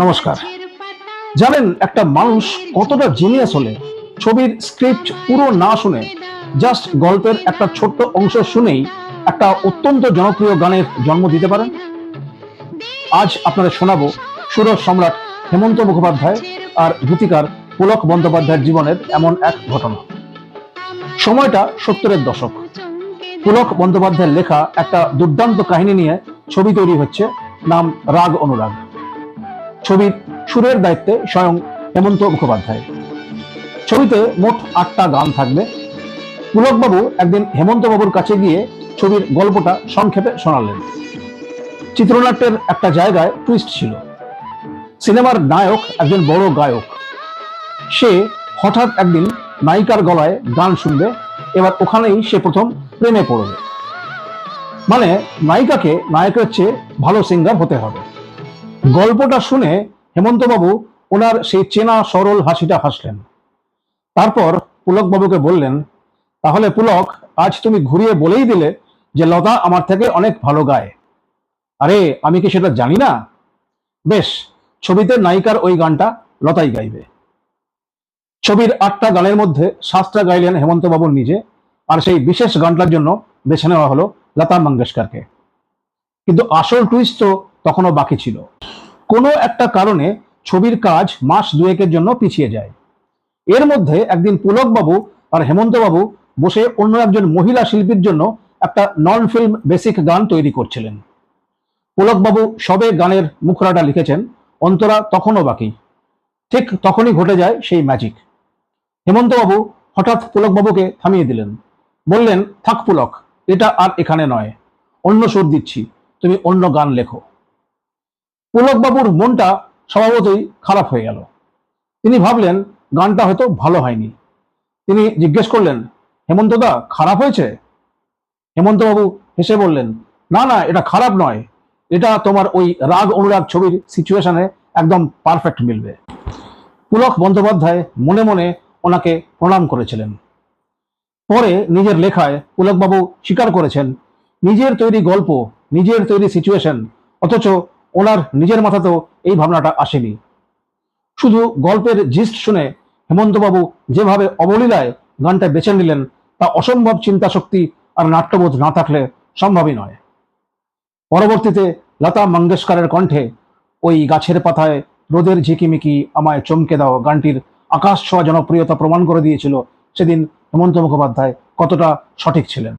নমস্কার। জানেন একটা মানুষ কতটা জিনিয়াস হলে ছবির স্ক্রিপ্ট পুরো না শুনে জাস্ট গল্পের একটা ছোট্ট অংশ শুনেই একটা অত্যন্ত জনপ্রিয় গানের জন্ম দিতে পারেন? আজ আপনাদের শোনাবো সুরজ সম্রাট হেমন্ত মুখোপাধ্যায় আর গীতিকার পুলক বন্দ্যোপাধ্যায়ের জীবনের এমন এক ঘটনা। সময়টা 70-এর দশক। পুলক বন্দ্যোপাধ্যায়ের লেখা একটা দুর্দান্ত কাহিনী নিয়ে ছবি তৈরি হচ্ছে, নাম রাগ অনুরাগ। ছবির সুরের দায়িত্বে স্বয়ং হেমন্ত মুখোপাধ্যায়। ছবিতে মোট 8টা গান থাকবে। পুলকবাবু একদিন হেমন্তবাবুর কাছে গিয়ে ছবির গল্পটা সংক্ষেপে শোনালেন। চিত্রনাট্যের একটা জায়গায় টুইস্ট ছিল। সিনেমার নায়ক একজন বড় গায়ক, সে হঠাৎ একদিন নায়িকার গলায় গান শুনবে, এবার ওখানেই সে প্রথম প্রেমে পড়বে। মানে নায়িকাকে নায়কের চেয়ে ভালো সিঙ্গার হতে হবে। গল্পটা শুনে হেমন্তবাবু ওনার সেই চেনা সরল হাসিটা হাসলেন। তারপর পুলকবাবুকে বললেন, তাহলে পুলক, আজ তুমি ঘুরিয়ে বলেই দিলে যে লতা আমার থেকে অনেক ভালো গায়। আরে আমি কি সেটা জানি না? বেশ, ছবিতে নায়িকার ওই গানটা লতাই গাইবে। ছবির 8টা গানের মধ্যে 7টা গাইলেন হেমন্তবাবু নিজে, আর সেই বিশেষ গানটার জন্য বেছে নেওয়া হলো লতা মঙ্গেশকরকে। কিন্তু আসল টুইস্ট তো তখনও বাকি ছিল। কোনো একটা কারণে ছবির কাজ মাস দুয়েকের জন্য পিছিয়ে যায়। এর মধ্যে একদিন পুলকবাবু আর হেমন্তবাবু বসে অন্য একজন মহিলা শিল্পীর জন্য একটা নন ফিল্ম বেসিক গান তৈরি করছিলেন। পুলকবাবু সবে গানের মুখরাটা লিখেছেন, অন্তরা তখনও বাকি। ঠিক তখনই ঘটে যায় সেই ম্যাজিক। হেমন্তবাবু হঠাৎ পুলকবাবুকে থামিয়ে দিলেন, বললেন, থাক পুলক, এটা আর এখানে নয়, অন্য সুর দিচ্ছি, তুমি অন্য গান লেখো। পুলকবাবুর মনটা স্বভাবতই খারাপ হয়ে গেল। তিনি ভাবলেন গানটা হয়তো ভালো হয়নি। তিনি জিজ্ঞেস করলেন, হেমন্তদা, খারাপ হয়েছে? হেমন্তবাবু হেসে বললেন, না না, এটা খারাপ নয়, এটা তোমার ওই রাগ অনুরাগ ছবির সিচুয়েশনে একদম পারফেক্ট মিলবে। পুলক বন্দ্যোপাধ্যায় মনে মনে ওনাকে প্রণাম করেছিলেন। পরে নিজের লেখায় পুলকবাবু স্বীকার করেছেন, নিজের তৈরি গল্প, নিজের তৈরি সিচুয়েশন, অথচ ওনার নিজের মাথাতেও এই ভাবনাটা আসেনি। শুধু গল্পের জিস্ট শুনে হেমন্তবাবু যেভাবে অবলীলায় গানটা বেছে নিলেন, তা অসম্ভব চিন্তা শক্তি আর নাট্যবোধ না থাকলে সম্ভবই নয়। পরবর্তীতে লতা মঙ্গেশকরের কণ্ঠে ওই গাছের পাতায় রোদের ঝিকিমিকি আমায় চমকে দাও গানটির আকাশ ছোঁয়া জনপ্রিয়তা প্রমাণ করে দিয়েছিল সেদিন হেমন্ত মুখোপাধ্যায় কতটা সঠিক ছিলেন।